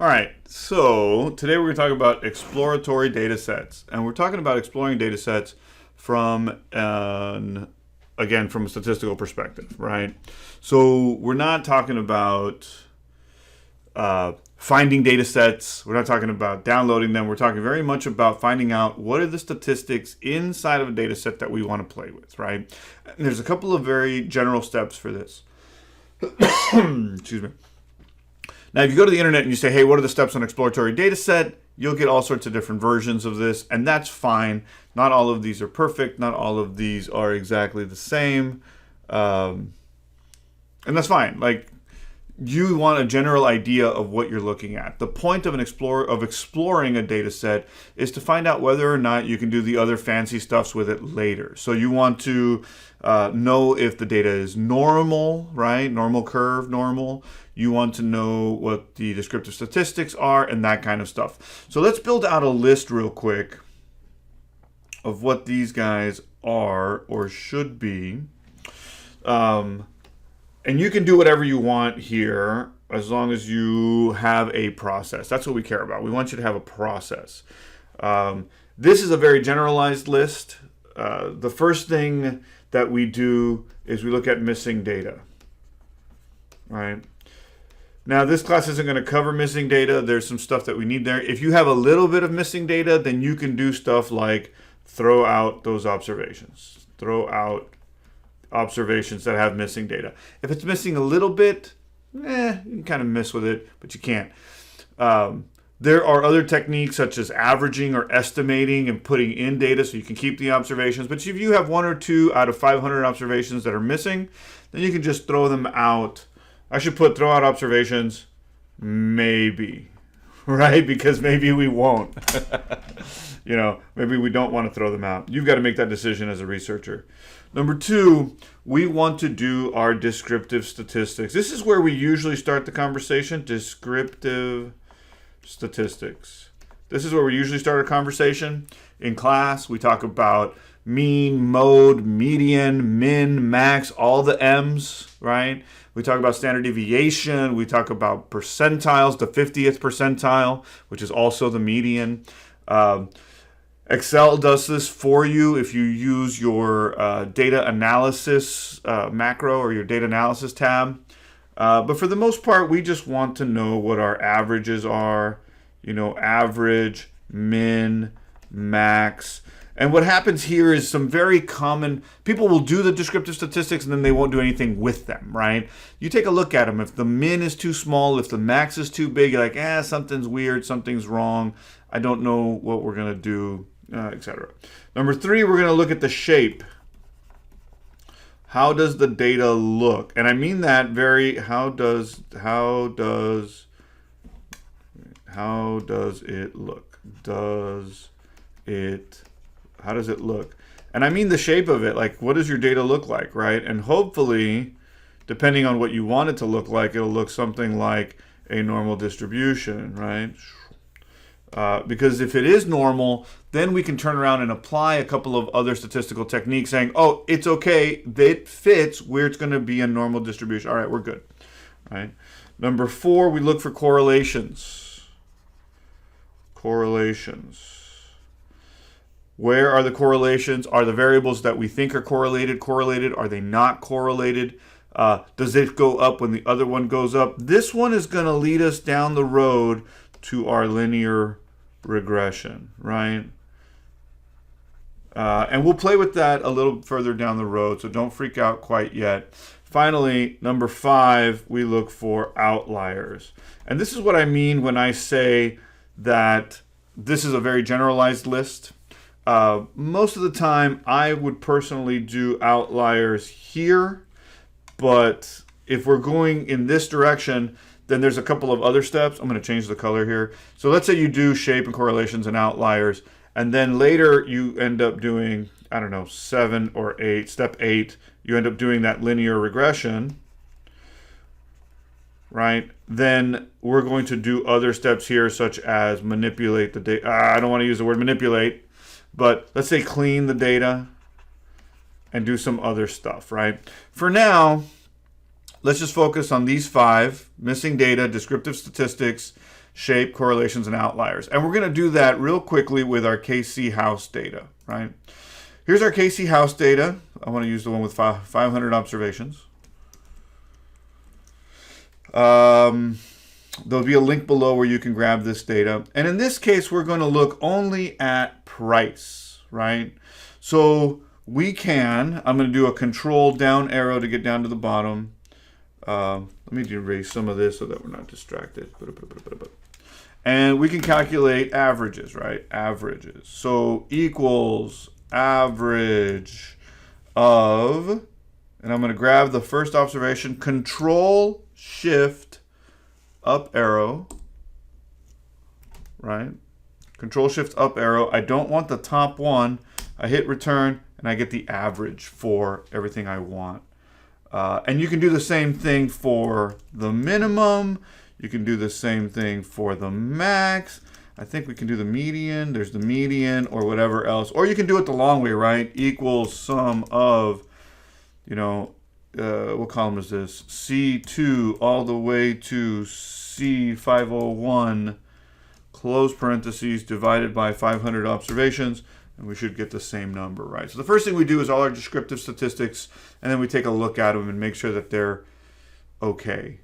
All right, so today we're going to talk about exploratory data sets. And we're talking about exploring data sets from again, from a statistical perspective, right? So we're not talking about finding data sets. We're not talking about downloading them. We're talking very much about finding out what are the statistics inside of a data set that we want to play with, right? And there's a couple of very general steps for this. Excuse me. Now, if you go to the internet and you say, hey, what are the steps on exploratory data set? You'll get all sorts of different versions of this, and that's fine. Not all of these are perfect. Not all of these are exactly the same. And that's fine. Like, you want a general idea of what you're looking at. The point of exploring a data set is to find out whether or not you can do the other fancy stuffs with it later. So you want to know if the data is normal, right? Normal curve, normal. You want to know what the descriptive statistics are and that kind of stuff. So let's build out a list real quick of what these guys are or should be. And you can do whatever you want here as long as you have a process. That's what we care about. We want you to have a process. This is a very generalized list. The first thing that we do is we look at missing data, right? Now, this class isn't going to cover missing data. There's some stuff that we need there. If you have a little bit of missing data, then you can do stuff like throw out those observations. Throw out observations that have missing data. If it's missing a little bit, you can kind of mess with it, but you can't. There are other techniques such as averaging or estimating and putting in data so you can keep the observations. But if you have 1 or 2 out of 500 observations that are missing, then you can just throw them out. I should put throw out observations, maybe, right? Because maybe we won't. Maybe we don't want to throw them out. You've got to make that decision as a researcher. Number 2, we want to do our descriptive statistics. This is where we usually start the conversation, descriptive statistics. This is where we usually start a conversation. In class, we talk about mean, mode, median, min, max, all the M's, right? We talk about standard deviation. We talk about percentiles, the 50th percentile, which is also the median. Excel does this for you if you use your data analysis macro or your data analysis tab. But for the most part, we just want to know what our averages are, average, min, max. And what happens here is some very common, people will do the descriptive statistics and then they won't do anything with them, right? You take a look at them. If the min is too small, if the max is too big, you're like, something's weird, something's wrong. I don't know what we're going to do, etc. Number 3, we're going to look at the shape. How does the data look? And I mean that very, how does it look? How does it look? And I mean the shape of it, like what does your data look like, right? And hopefully, depending on what you want it to look like, it'll look something like a normal distribution, right? Because if it is normal, then we can turn around and apply a couple of other statistical techniques saying, oh, it's okay, it fits where it's going to be a normal distribution. All right, we're good, right? Number 4, we look for correlations. Correlations. Where are the correlations? Are the variables that we think are correlated? Are they not correlated? Does it go up when the other one goes up? This one is going to lead us down the road to our linear regression, right? And we'll play with that a little further down the road, so don't freak out quite yet. Finally, number 5, we look for outliers. And this is what I mean when I say that this is a very generalized list. Most of the time, I would personally do outliers here, but if we're going in this direction, then there's a couple of other steps. I'm going to change the color here. So let's say you do shape and correlations and outliers, and then later you end up doing, 7 or 8, step 8, you end up doing that linear regression, right? Then we're going to do other steps here, such as manipulate the data. I don't want to use the word manipulate, but let's say clean the data and do some other stuff, right? For now, let's just focus on these 5: missing data, descriptive statistics, shape, correlations, and outliers. And we're going to do that real quickly with our KC House data, right? Here's our KC House data. I want to use the one with 500 observations. There'll be a link below where you can grab this data. And in this case, we're going to look only at price, right? So I'm going to do a control down arrow to get down to the bottom. Let me erase some of this so that we're not distracted. And we can calculate averages, right? Averages. So equals average of, and I'm going to grab the first observation, control shift up arrow, right? Control shift up arrow. I don't want the top one. I hit return and I get the average for everything I want. And you can do the same thing for the minimum. You can do the same thing for the max. I think we can do the median. There's the median or whatever else. Or you can do it the long way, right? Equals sum of, what column is this? C2 all the way to C501, close parentheses, divided by 500 observations. And we should get the same number, right? So the first thing we do is all our descriptive statistics, and then we take a look at them and make sure that they're okay.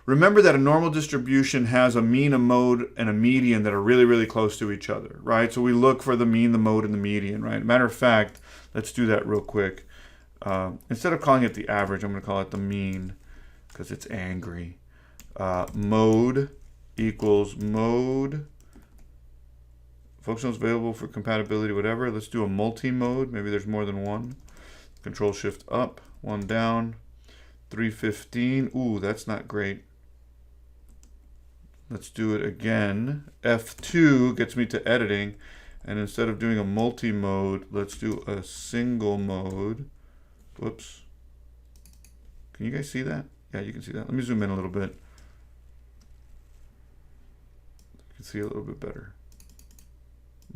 Remember that a normal distribution has a mean, a mode, and a median that are really, really close to each other, right? So we look for the mean, the mode, and the median, right? Matter of fact, let's do that real quick. Instead of calling it the average, I'm going to call it the mean because it's angry. Mode equals mode. Functionals available for compatibility, whatever. Let's do a multi-mode. Maybe there's more than one. Control shift up, one down, 315. Ooh, that's not great. Let's do it again. F2 gets me to editing. And instead of doing a multi-mode, let's do a single mode. Whoops. Can you guys see that? Yeah, you can see that. Let me zoom in a little bit. You can see a little bit better.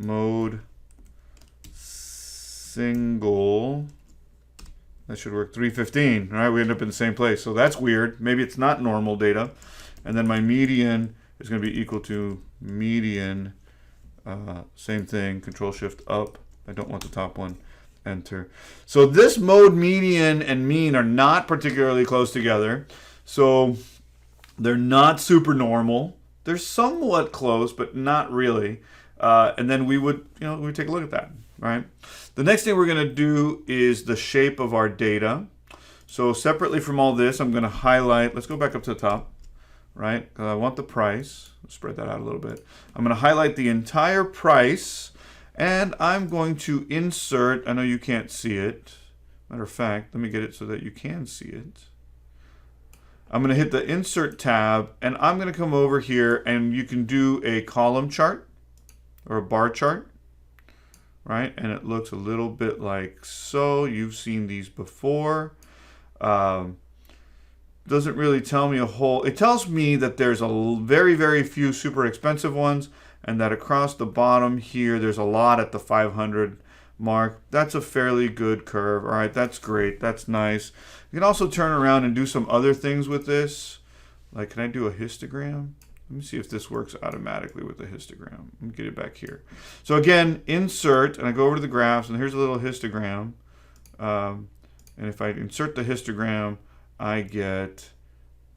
Mode, single, that should work, 315. All right, we end up in the same place. So that's weird. Maybe it's not normal data. And then my median is going to be equal to median, same thing, control shift up. I don't want the top one, enter. So this mode, median, and mean are not particularly close together. So they're not super normal. They're somewhat close, but not really. And then we would take a look at that, right? The next thing we're going to do is the shape of our data. So separately from all this, I'm going to highlight, let's go back up to the top, right? Because I want the price. Let's spread that out a little bit. I'm going to highlight the entire price, and I'm going to insert, I know you can't see it. Matter of fact, let me get it so that you can see it. I'm going to hit the insert tab, and I'm going to come over here, and you can do a column chart or a bar chart, right? And it looks a little bit like so. You've seen these before. Doesn't really tell me a whole. It tells me that there's a very, very few super expensive ones, and that across the bottom here, there's a lot at the 500 mark. That's a fairly good curve. All right, that's great. That's nice. You can also turn around and do some other things with this. Like, can I do a histogram? Let me see if this works automatically with the histogram. Let me get it back here. So again, insert, and I go over to the graphs, and here's a little histogram. And if I insert the histogram, I get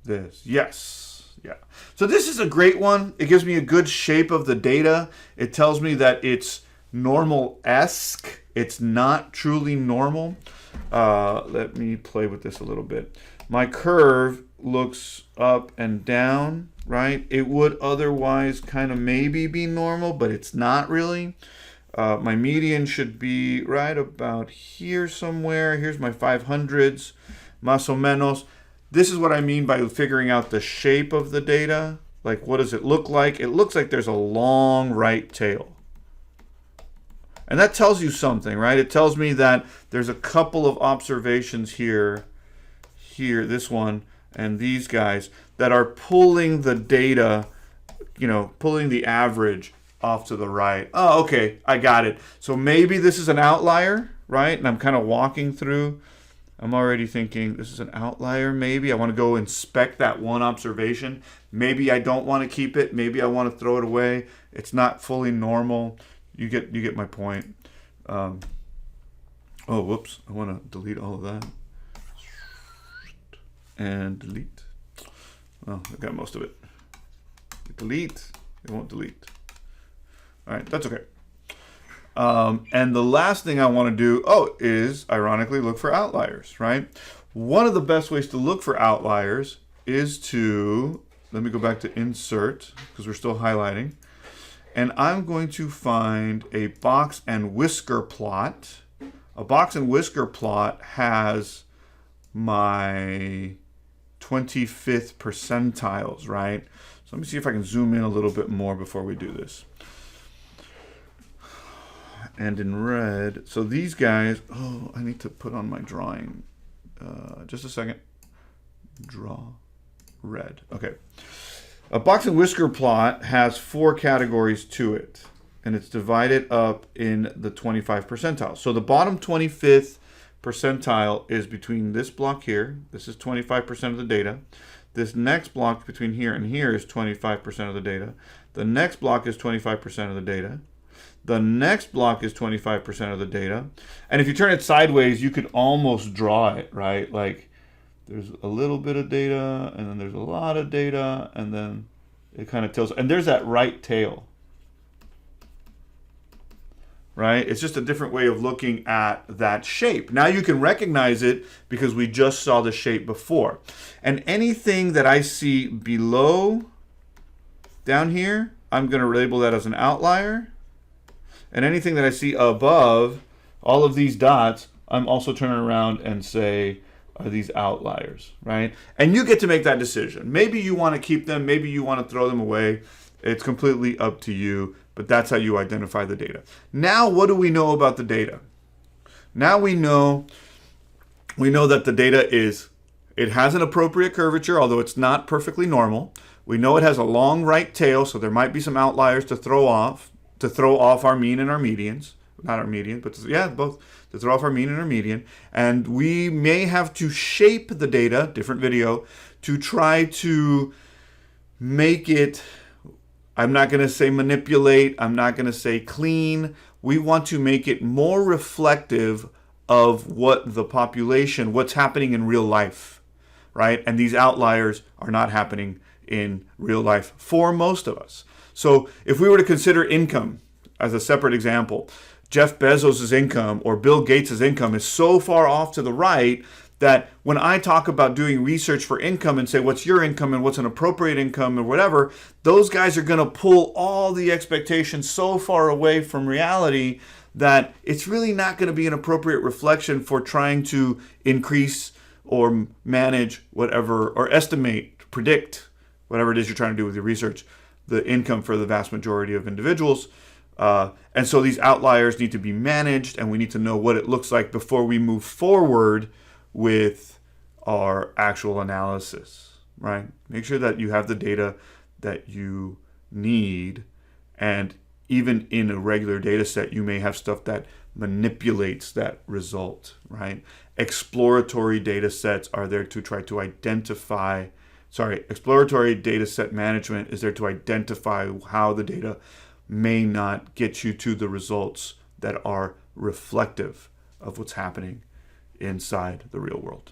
this. Yes. Yeah. So this is a great one. It gives me a good shape of the data. It tells me that it's normal-esque. It's not truly normal. Let me play with this a little bit. My curve looks up and down, right? It would otherwise kind of maybe be normal, but it's not really. My median should be right about here somewhere. Here's my 500s, más o menos. This is what I mean by figuring out the shape of the data. Like, what does it look like? It looks like there's a long right tail. And that tells you something, right? It tells me that there's a couple of observations here, this one, and these guys that are pulling the data, pulling the average off to the right. Oh, okay, I got it. So maybe this is an outlier, right? And I'm kind of walking through. I'm already thinking this is an outlier. Maybe I want to go inspect that one observation. Maybe I don't want to keep it. Maybe I want to throw it away. It's not fully normal. You get my point. Oh, whoops. I want to delete all of that. And delete. Well, I got most of it. Delete. It won't delete. All right, that's okay. And the last thing I want to do, is ironically look for outliers, right? One of the best ways to look for outliers is to, let me go back to insert, because we're still highlighting. And I'm going to find a box and whisker plot. A box and whisker plot has my 25th percentiles, right? So let me see if I can zoom in a little bit more before we do this. And in red, so these guys, I need to put on my drawing. Just a second. Draw red. Okay. A box and whisker plot has 4 categories to it, and it's divided up in the 25 percentiles. So the bottom 25th percentile is between this block here. This is 25% of the data. This next block between here and here is 25% of the data. The next block is 25% of the data. The next block is 25% of the data. And if you turn it sideways, you could almost draw it, right? Like there's a little bit of data, and then there's a lot of data, and then it kind of tilts. And there's that right tail, right? It's just a different way of looking at that shape. Now you can recognize it because we just saw the shape before. And anything that I see below down here, I'm going to label that as an outlier. And anything that I see above all of these dots, I'm also turning around and say, are these outliers, right? And you get to make that decision. Maybe you want to keep them, maybe you want to throw them away. It's completely up to you, but that's how you identify the data. Now, what do we know about the data? Now we know that the data it has an appropriate curvature, although it's not perfectly normal. We know it has a long right tail, so there might be some outliers to throw off our mean and our medians. Not our median, but both, to throw off our mean and our median. And we may have to shape the data, different video, to try to make it, I'm not going to say manipulate, I'm not going to say clean. We want to make it more reflective of what the population, what's happening in real life, right? And these outliers are not happening in real life for most of us. So if we were to consider income as a separate example, Jeff Bezos' income or Bill Gates' income is so far off to the right that when I talk about doing research for income and say, what's your income and what's an appropriate income or whatever, those guys are going to pull all the expectations so far away from reality that it's really not going to be an appropriate reflection for trying to increase or manage whatever, or estimate, predict, whatever it is you're trying to do with your research, the income for the vast majority of individuals. And so these outliers need to be managed, and we need to know what it looks like before we move forward with our actual analysis, right? Make sure that you have the data that you need, and even in a regular data set, you may have stuff that manipulates that result, right? Exploratory data sets are there to try to identify, exploratory data set management is there to identify how the data may not get you to the results that are reflective of what's happening inside the real world.